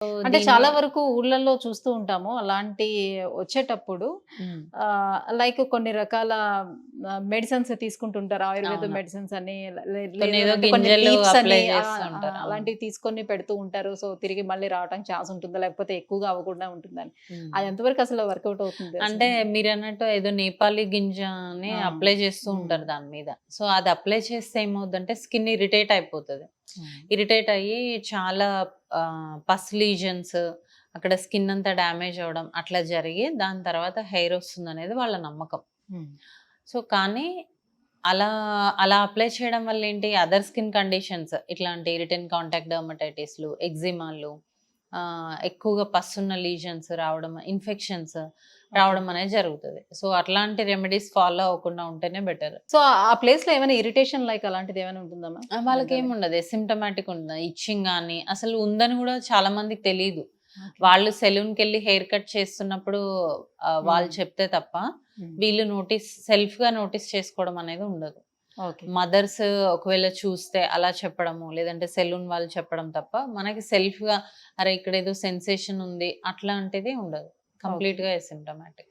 So, అంటే దీన్ని చాలా వరకు ఊర్లలో చూస్తూ ఉంటాము. అలాంటి వచ్చేటప్పుడు హ్మ్. లైక్ కొన్ని రకాల మెడిసిన్స్ తీసుకుంటుంటారు. ఆయుర్వేద అవును. మెడిసిన్స్ అని కొన్ని లేదు ఏదో అంటే కొన్ని గింజలు లీవ్స్ అప్లై అని చేస్తూ ఉంటారు. అవును. అలాంటివి తీసుకొని పెడుతూ ఉంటారు. సో, తిరిగి మళ్ళీ రావటానికి ఛాన్స్ ఉంటుందా? లేకపోతే ఎక్కువగా అవ్వకుండా ఉంటుందని. హ్మ్. అది ఎంతవరకు అసలు వర్కౌట్ అవుతుంది అంటే అసలు? మీరన్నట్టు ఏదో నేపాలీ గింజ అని ఆ! అప్లై చేస్తూ హ్మ్. ఉంటారు దాని మీద. సో, అది అప్లై చేస్తే ఏమవుద్దంటే స్కిన్ ఇరిటేట్ అయిపోతది. హ్మ్. ఇరిటేట్ అయ్యి చాలా పస్ లీజన్స్ అక్కడ స్కిన్ అంతా డ్యామేజ్ అవ్వడం అట్లా జరిగి దాని తర్వాత హెయిర్ వస్తుందనేది వాళ్ళ నమ్మకం. హ్మ్. సో, కానీ అలా అలా అప్లై చేయడం వల్ల ఏంటి అదర్ స్కిన్ కండిషన్స్ ఇట్లాంటి ఇరిటెంట్ కాంటాక్ట్ డెర్మటైటిస్‌లు, ఎగ్జిమాలు ఎక్కువగా పస్సున్న లీజన్స్ రావడం, ఇన్ఫెక్షన్స్ ఓకే. రావడం అనేది జరుగుతది. సో, అట్లాంటి రెమెడీస్ ఫాలో అవ్వకుండా ఉంటేనే బెటర్. సో, ఆ ప్లేస్‌లో ఏమైనా ఇరిటేషన్ లైక్ అలాంటిది ఏమైనా ఉంటుందమ్మా? జనరల్‌గా. వాళ్ళకేముండదు. అసిమ్ప్టమాటిక్ ఉండదు. ఇచ్చింగ్ గాని అసలు ఉందని గూడా చాలా మందికి తెలీదు. ఓకే. వాళ్ళు సెలూన్‌కెళ్ళి హెయిర్ కట్ చేస్తున్నప్పుడు హ్మ్. వాళ్ళు చెప్తే తప్ప హ్మ్. వీళ్ళు సెల్ఫ్‌గా నోటీస్ చేసుకోవడం అనేది ఉండదు. ఓకే. మదర్స్ ఒకవేళ చూస్తే అలా చెప్పడము, లేదంటే సెలూన్ వాళ్ళు చెప్పడం తప్ప, మనకి సెల్ఫ్‌గా అరే! ఇక్కడేదో సెన్సేషన్ ఉంది అట్లాంటిది ఉండదు. ఓకే. కంప్లీట్‌గా అసిమ్ప్టమాటిక్.